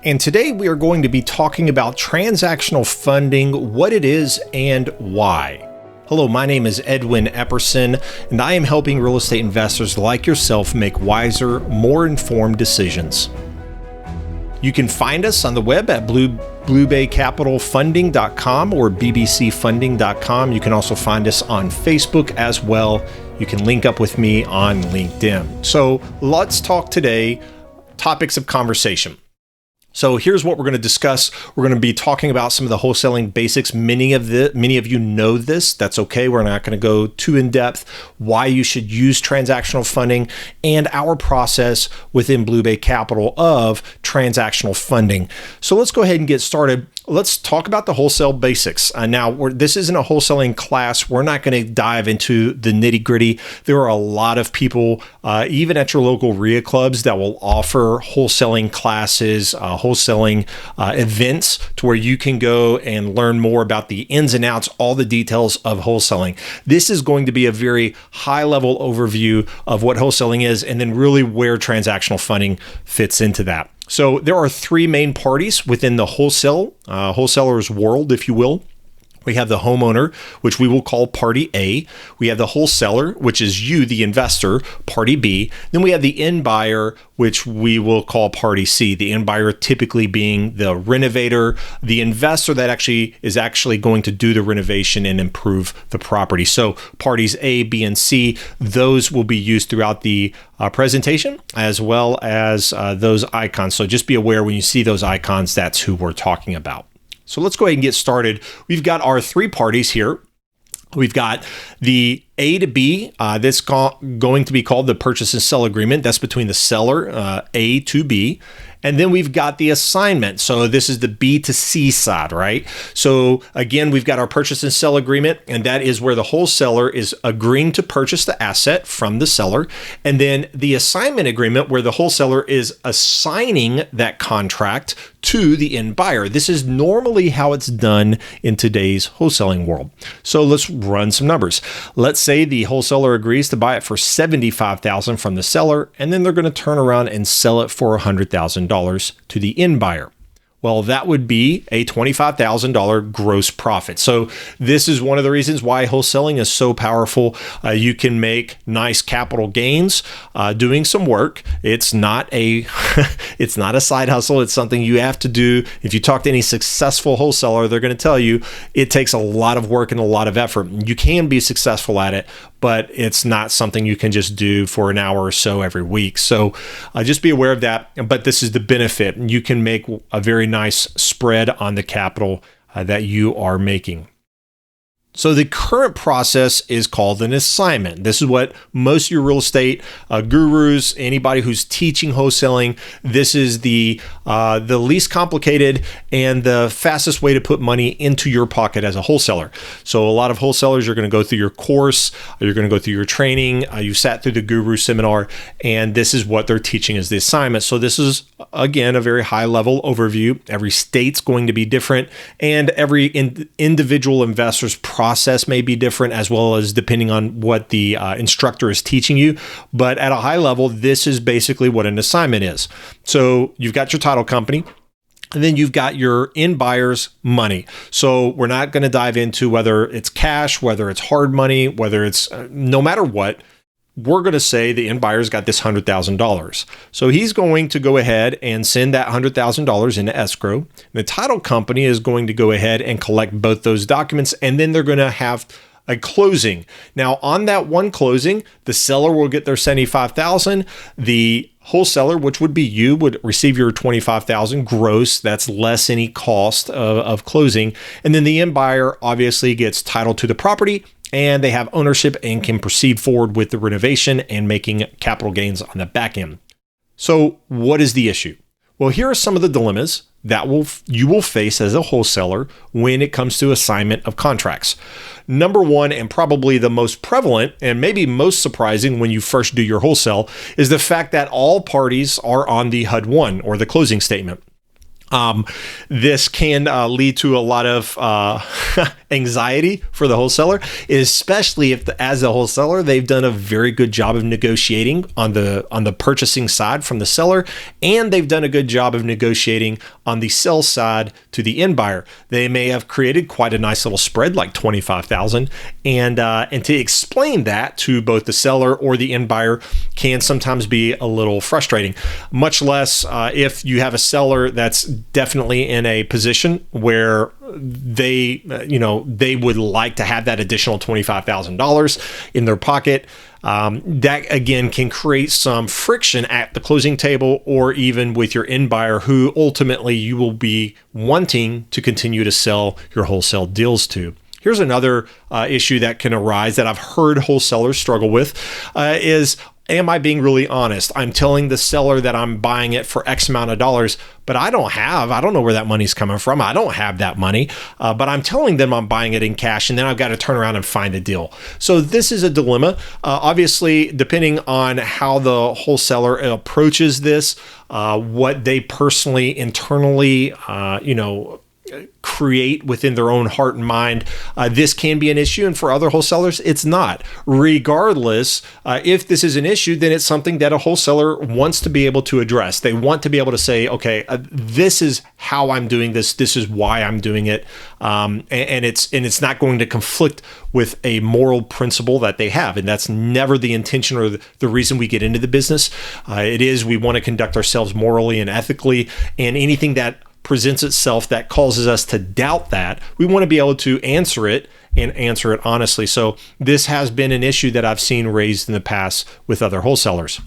And today we are going to be talking about transactional funding, what it is and why. Hello, my name is Edwin Epperson, and I am helping real estate investors like yourself make wiser, more informed decisions. You can find us on the web at bluebaycapitalfunding.com or bbcfunding.com. You can also find us on Facebook as well. You can link up with me on LinkedIn. So let's talk today, topics of conversation. So here's what we're going to discuss. We're going to be talking about some of the wholesaling basics. Many of you know this. That's okay. We're not going to go too in depth. Why you should use transactional funding and our process within Blue Bay Capital of transactional funding. So let's go ahead and get started. Let's talk about the wholesale basics. Now, this isn't a wholesaling class. We're not going to dive into the nitty gritty. There are a lot of people, even at your local RIA clubs, that will offer wholesaling classes, wholesaling events to where you can go and learn more about the ins and outs, all the details of wholesaling. This is going to be a very high level overview of what wholesaling is and then really where transactional funding fits into that. So there are three main parties within the wholesaler's world, if you will. We have the homeowner, which we will call party A. We have the wholesaler, which is you, the investor, party B. Then we have the end buyer, which we will call party C. The end buyer typically being the renovator, the investor that is actually going to do the renovation and improve the property. So parties A, B, and C, those will be used throughout the presentation, as well as those icons. So just be aware when you see those icons, that's who we're talking about. So let's go ahead and get started. We've got our three parties here. We've got the A to B, that's going to be called the purchase and sell agreement. That's between the seller, A to B. And then we've got the assignment. So this is the B to C side, right? So again, we've got our purchase and sell agreement, and that is where the wholesaler is agreeing to purchase the asset from the seller. And then the assignment agreement, where the wholesaler is assigning that contract to the end buyer. This is normally how it's done in today's wholesaling world. So let's run some numbers. Let's say the wholesaler agrees to buy it for $75,000 from the seller, and then they're going to turn around and sell it for $100,000 to the end buyer. Well, that would be a $25,000 gross profit. So this is one of the reasons why wholesaling is so powerful. You can make nice capital gains doing some work. It's not a side hustle. It's something you have to do. If you talk to any successful wholesaler, they're going to tell you it takes a lot of work and a lot of effort. You can be successful at it, but it's not something you can just do for an hour or so every week. So just be aware of that. But this is the benefit. You can make a very nice spread on the capital that you are making. So the current process is called an assignment. This is what most of your real estate gurus, anybody who's teaching wholesaling, this is the least complicated and the fastest way to put money into your pocket as a wholesaler. So a lot of wholesalers, you're going to go through your course, you're going to go through your training, you sat through the guru seminar, and this is what they're teaching as the assignment. So this is, again, a very high level overview. Every state's going to be different, and every individual investor's process may be different, as well as depending on what the instructor is teaching you. But at a high level, this is basically what an assignment is. So you've got your title company, and then you've got your end buyer's money. So we're not going to dive into whether it's cash, whether it's hard money, whether it's no matter what. We're going to say the end buyer's got this $100,000. So he's going to go ahead and send that $100,000 into escrow. The title company is going to go ahead and collect both those documents, and then they're going to have a closing. Now, on that one closing, the seller will get their $75,000. The wholesaler, which would be you, would receive your $25,000 gross. That's less any cost of closing. And then the end buyer obviously gets title to the property, and they have ownership and can proceed forward with the renovation and making capital gains on the back end. So what is the issue? Well, here are some of the dilemmas that you will face as a wholesaler when it comes to assignment of contracts. Number one, and probably the most prevalent and maybe most surprising when you first do your wholesale, is the fact that all parties are on the HUD-1 or the closing statement. This can lead to a lot of anxiety for the wholesaler, especially if as a wholesaler, they've done a very good job of negotiating on the purchasing side from the seller, and they've done a good job of negotiating on the sell side to the end buyer. They may have created quite a nice little spread, like $25,000, and to explain that to both the seller or the end buyer can sometimes be a little frustrating. Much less if you have a seller that's definitely in a position where they would like to have that additional $25,000 in their pocket. That again can create some friction at the closing table or even with your end buyer, who ultimately you will be wanting to continue to sell your wholesale deals to. Here's another issue that can arise that I've heard wholesalers struggle with is, am I being really honest? I'm telling the seller that I'm buying it for X amount of dollars, but I don't know where that money's coming from. I don't have that money, but I'm telling them I'm buying it in cash, and then I've got to turn around and find a deal. So this is a dilemma. Obviously, depending on how the wholesaler approaches this, what they personally, internally, create within their own heart and mind, this can be an issue, and for other wholesalers, it's not. Regardless, if this is an issue, then it's something that a wholesaler wants to be able to address. They want to be able to say, okay, this is how I'm doing this. This is why I'm doing it, and it's not going to conflict with a moral principle that they have, and that's never the intention or the reason we get into the business. It is we want to conduct ourselves morally and ethically, and anything that presents itself that causes us to doubt that, we want to be able to answer it and answer it honestly. So this has been an issue that I've seen raised in the past with other wholesalers.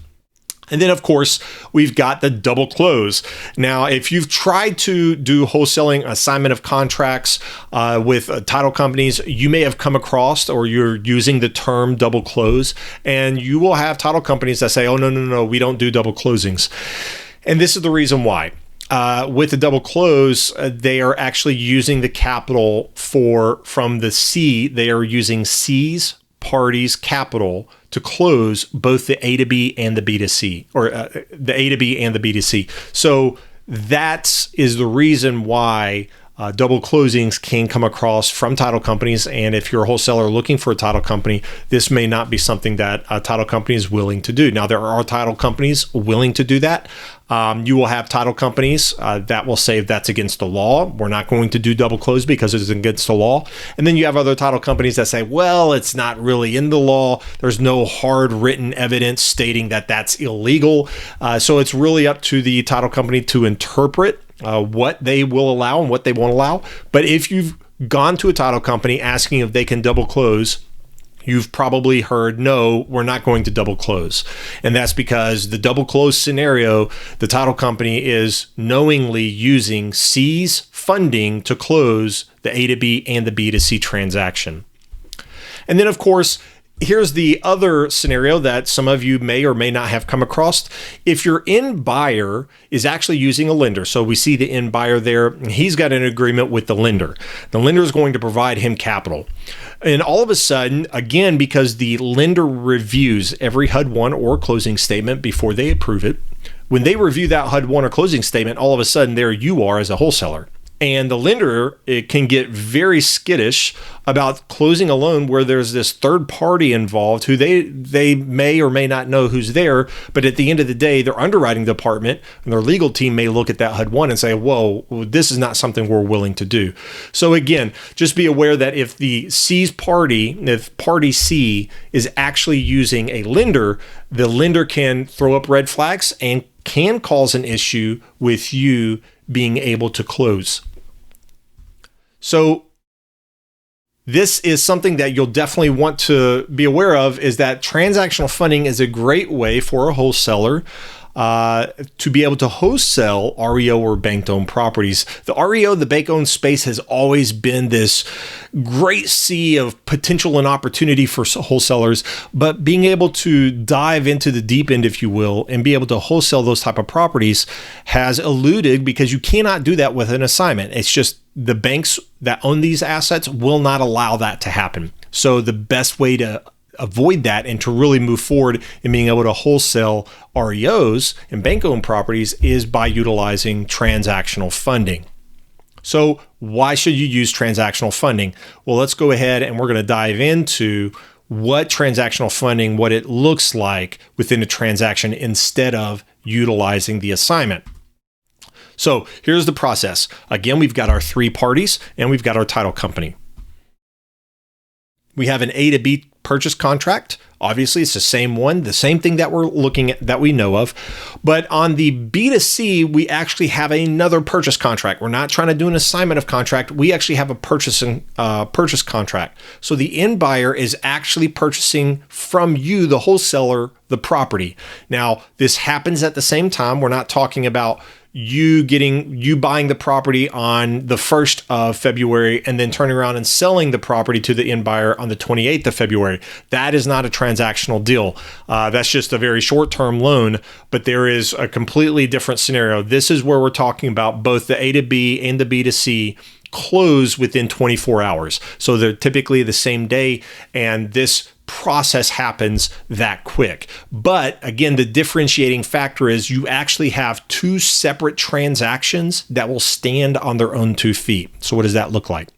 And then, of course, we've got the double close. Now, if you've tried to do wholesaling assignment of contracts with title companies, you may have come across, or you're using the term double close, and you will have title companies that say, oh, no, we don't do double closings. And this is the reason why. With the double close, they are actually using the capital from the C. They are using C's parties capital to close both the A to B and the B to C, or the A to B and the B to C. So that is the reason why double closings can come across from title companies. And if you're a wholesaler looking for a title company, this may not be something that a title company is willing to do. Now, there are title companies willing to do that. You will have title companies that will say that's against the law. We're not going to do double close because it's against the law. And then you have other title companies that say, well, it's not really in the law. There's no hard written evidence stating that that's illegal. So it's really up to the title company to interpret what they will allow and what they won't allow. But if you've gone to a title company asking if they can double close, you've probably heard, no, we're not going to double close. And that's because the double close scenario, the title company is knowingly using C's funding to close the A to B and the B to C transaction. And then, of course, here's the other scenario that some of you may or may not have come across. If your end buyer is actually using a lender, so we see the end buyer there, he's got an agreement with the lender. The lender is going to provide him capital. And all of a sudden, again, because the lender reviews every HUD-1 or closing statement before they approve it, when they review that HUD-1 or closing statement, all of a sudden there you are as a wholesaler. And the lender, it can get very skittish about closing a loan where there's this third party involved who they may or may not know who's there. But at the end of the day, their underwriting department and their legal team may look at that HUD-1 and say, whoa, this is not something we're willing to do. So again, just be aware that if party C is actually using a lender, the lender can throw up red flags and can cause an issue with you being able to close. So this is something that you'll definitely want to be aware of, is that transactional funding is a great way for a wholesaler to be able to wholesale REO or bank-owned properties. The REO, the bank-owned space, has always been this great sea of potential and opportunity for wholesalers, but being able to dive into the deep end, if you will, and be able to wholesale those type of properties has eluded, because you cannot do that with an assignment. It's just the banks that own these assets will not allow that to happen. So the best way to avoid that and to really move forward in being able to wholesale REOs and bank-owned properties is by utilizing transactional funding. So why should you use transactional funding? Well, let's go ahead and we're going to dive into what transactional funding, what it looks like within a transaction instead of utilizing the assignment. So here's the process. Again, we've got our three parties and we've got our title company. We have an A to B purchase contract. Obviously, it's the same one, the same thing that we're looking at that we know of. But on the B to C, we actually have another purchase contract. We're not trying to do an assignment of contract. We actually have a purchase contract. So the end buyer is actually purchasing from you, the wholesaler, the property. Now, this happens at the same time. We're not talking about you buying the property on the 1st of February and then turning around and selling the property to the end buyer on the 28th of February. That is not a transactional deal. That's just a very short-term loan, but there is a completely different scenario. This is where we're talking about both the A to B and the B to C close within 24 hours. So they're typically the same day, and this process happens that quick. But again, the differentiating factor is you actually have two separate transactions that will stand on their own 2 feet. So what does that look like?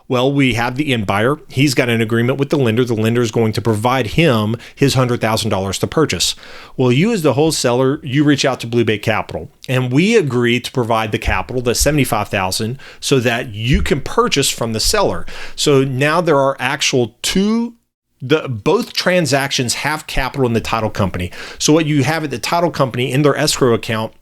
Well, we have the end buyer. He's got an agreement with the lender. The lender is going to provide him his $100,000 to purchase. Well, you as the wholesaler, you reach out to Blue Bay Capital, and we agree to provide the capital, the $75,000, so that you can purchase from the seller. So now there are actual both transactions have capital in the title company. So what you have at the title company in their escrow account,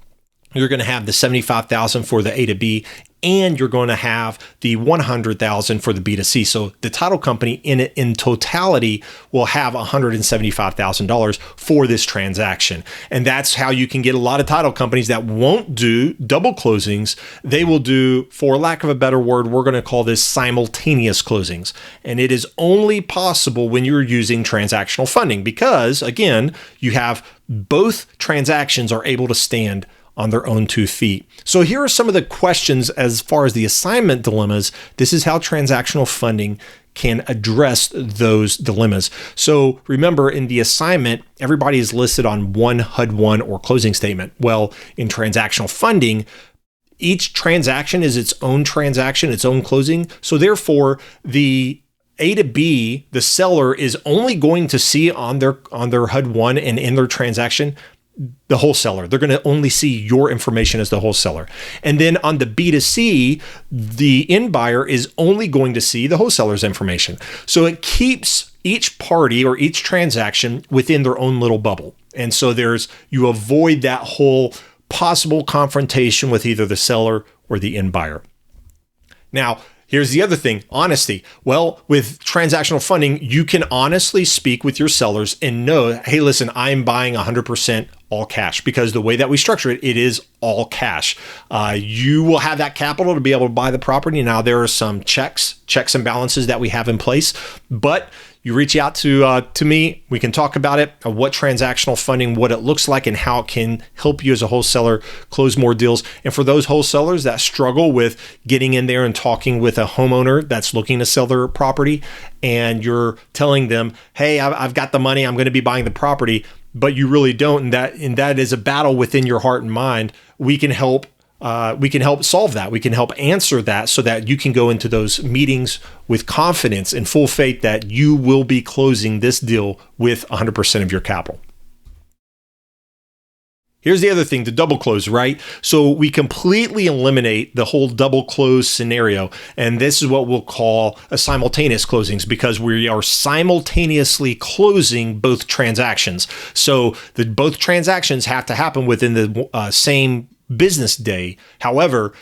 you're going to have the $75,000 for the A to B, and you're going to have the $100,000 for the B to C. So the title company in totality will have $175,000 for this transaction. And that's how you can get a lot of title companies that won't do double closings. They will do, for lack of a better word, we're going to call this simultaneous closings. And it is only possible when you're using transactional funding because, again, you have both transactions are able to stand on their own 2 feet. So here are some of the questions as far as the assignment dilemmas. This is how transactional funding can address those dilemmas. So remember, in the assignment, everybody is listed on one HUD-1 or closing statement. Well, in transactional funding, each transaction is its own transaction, its own closing. So therefore, the A to B, the seller is only going to see on their HUD-1 and in their transaction the wholesaler. They're going to only see your information as the wholesaler. And then on the B to C, the end buyer is only going to see the wholesaler's information. So it keeps each party or each transaction within their own little bubble. And so you avoid that whole possible confrontation with either the seller or the end buyer. Now, here's the other thing, honesty. Well, with transactional funding, you can honestly speak with your sellers and know, hey, listen, I'm buying 100% all cash, because the way that we structure it, it is all cash. You will have that capital to be able to buy the property. Now, there are some checks and balances that we have in place, but you reach out to me, we can talk about it, what transactional funding, what it looks like, and how it can help you as a wholesaler close more deals. And for those wholesalers that struggle with getting in there and talking with a homeowner that's looking to sell their property, and you're telling them, hey, I've got the money, I'm going to be buying the property, but you really don't, and that is a battle within your heart and mind, we can help solve that. We can help answer that so that you can go into those meetings with confidence and full faith that you will be closing this deal with 100% of your capital. Here's the other thing, the double close, right? So we completely eliminate the whole double close scenario. And this is what we'll call a simultaneous closings, because we are simultaneously closing both transactions. So both transactions have to happen within the same business day. However,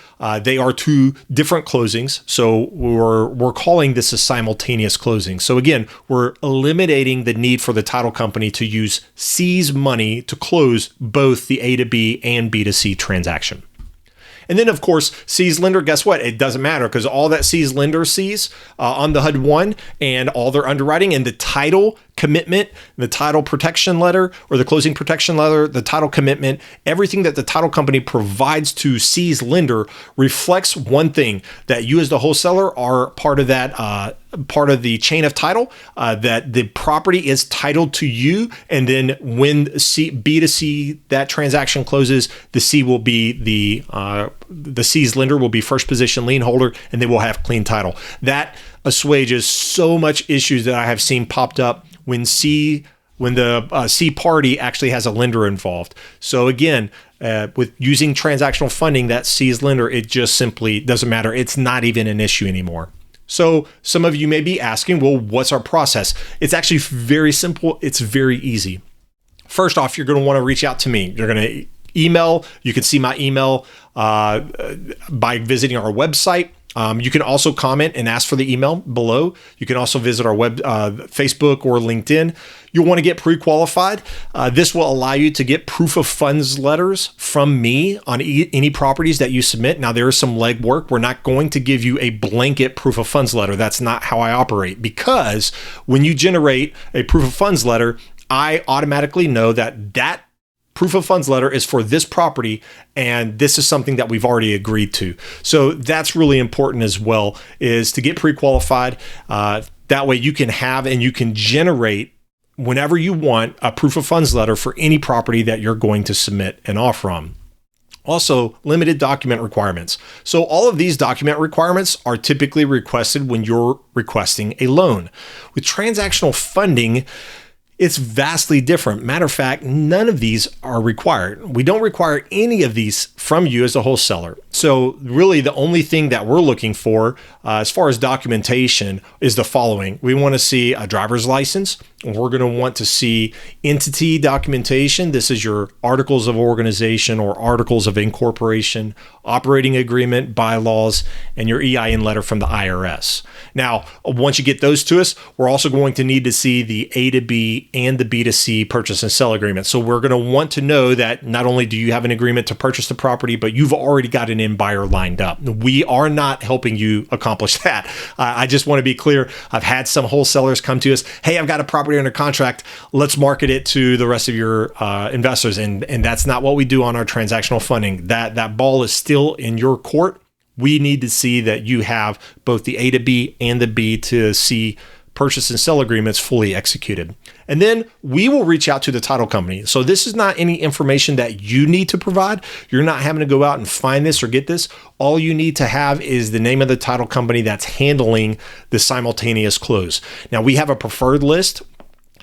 they are two different closings. So we're calling this a simultaneous closing. So again, we're eliminating the need for the title company to use C's money to close both the A to B and B to C transaction. And then, of course, C's lender, guess what? It doesn't matter, because all that C's lender sees on the HUD-1 and all their underwriting and the title commitment, the title protection letter or the closing protection letter, the title commitment, everything that the title company provides to C's lender reflects one thing, that you as the wholesaler are part of that, part of the chain of title, that the property is titled to you. And then when B to C, that transaction closes, the C will be the C's lender will be first position lien holder, and they will have clean title. That assuages so much issues that I have seen popped up when the C party actually has a lender involved. So again, with using transactional funding, that C's lender, it just simply doesn't matter. It's not even an issue anymore. So some of you may be asking, well, what's our process? It's actually very simple. It's very easy. First off, you're going to want to reach out to me. You're going to email. You can see my email by visiting our website. You can also comment and ask for the email below. You can also visit our Facebook or LinkedIn. You'll want to get pre-qualified. This will allow you to get proof of funds letters from me on any properties that you submit. Now, there is some legwork. We're not going to give you a blanket proof of funds letter. That's not how I operate, because when you generate a proof of funds letter, I automatically know that proof of funds letter is for this property, and this is something that we've already agreed to. So that's really important as well, is to get pre-qualified. That way you can have and you can generate whenever you want a proof of funds letter for any property that you're going to submit an offer on. Also, limited document requirements. So all of these document requirements are typically requested when you're requesting a loan. With transactional funding, it's vastly different. Matter of fact, none of these are required. We don't require any of these from you as a wholesaler. So really the only thing that we're looking for as far as documentation is the following. We want to see a driver's license. We're going to want to see entity documentation. This is your articles of organization or articles of incorporation, operating agreement, bylaws, and your EIN letter from the IRS. Now, once you get those to us, we're also going to need to see the A to B and the B to C purchase and sell agreement. So we're going to want to know that not only do you have an agreement to purchase the property, but you've already got an end buyer lined up. We are not helping you accomplish that. I just want to be clear. I've had some wholesalers come to us, hey, I've got a property under contract. Let's market it to the rest of your investors. And that's not what we do on our transactional funding. That ball is still in your court. We need to see that you have both the A to B and the B to C purchase and sell agreements fully executed. And then we will reach out to the title company. So this is not any information that you need to provide. You're not having to go out and find this or get this. All you need to have is the name of the title company that's handling the simultaneous close. Now, we have a preferred list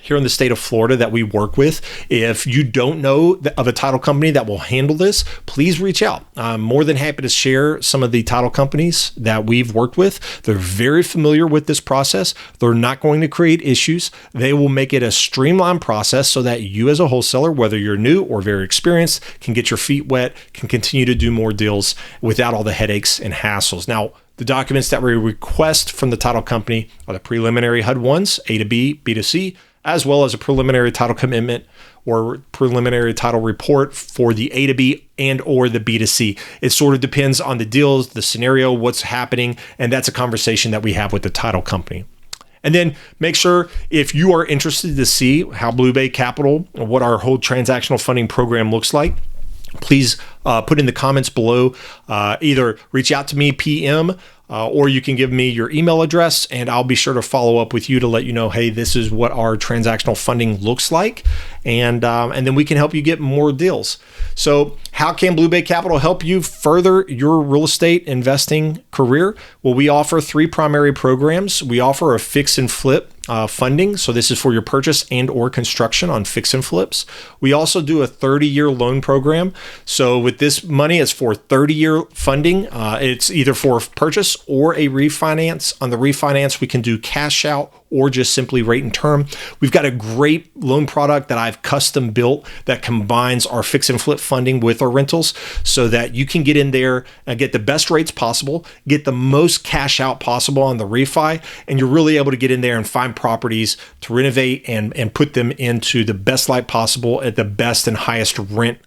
here in the state of Florida that we work with. If you don't know of a title company that will handle this, please reach out. I'm more than happy to share some of the title companies that we've worked with. They're very familiar with this process. They're not going to create issues. They will make it a streamlined process so that you as a wholesaler, whether you're new or very experienced, can get your feet wet, can continue to do more deals without all the headaches and hassles. Now, the documents that we request from the title company are the preliminary HUD-1s, A to B, B to C, as well as a preliminary title commitment or preliminary title report for the A to B and or the B to C. It sort of depends on the deals, the scenario, what's happening, and that's a conversation that we have with the title company. And then make sure, if you are interested to see how Blue Bay Capital, what our whole transactional funding program looks like, please put in the comments below. Either reach out to me, PM, or you can give me your email address, and I'll be sure to follow up with you to let you know, hey, this is what our transactional funding looks like, and then we can help you get more deals. So how can Blue Bay Capital help you further your real estate investing career? Well, we offer 3 primary programs. We offer a fix and flip funding. So this is for your purchase and or construction on fix and flips. We also do a 30-year loan program. So with this money, it's for 30-year funding. It's either for purchase or a refinance. On the refinance, we can do cash out or just simply rate and term. We've got a great loan product that I've custom built that combines our fix and flip funding with our rentals so that you can get in there and get the best rates possible, get the most cash out possible on the refi, and you're really able to get in there and find properties to renovate and put them into the best light possible at the best and highest rent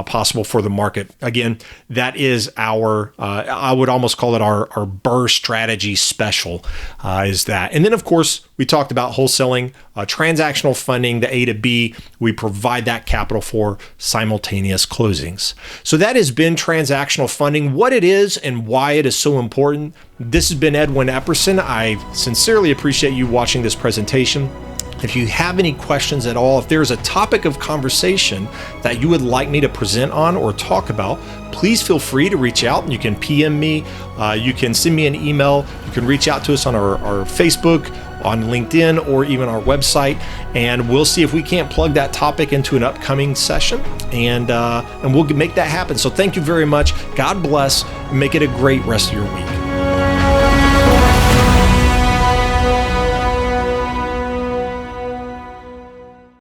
possible for the market. Again, that is our, I would almost call it our BRRRR strategy special, is that. And then, of course, we talked about wholesaling, transactional funding, the A to B. We provide that capital for simultaneous closings. So that has been transactional funding, what it is and why it is so important. This has been Edwin Epperson. I sincerely appreciate you watching this presentation. If you have any questions at all, if there's a topic of conversation that you would like me to present on or talk about, please feel free to reach out. You can PM me, you can send me an email, you can reach out to us on our Facebook, on LinkedIn, or even our website, and we'll see if we can't plug that topic into an upcoming session, and we'll make that happen. So thank you very much. God bless, and make it a great rest of your week.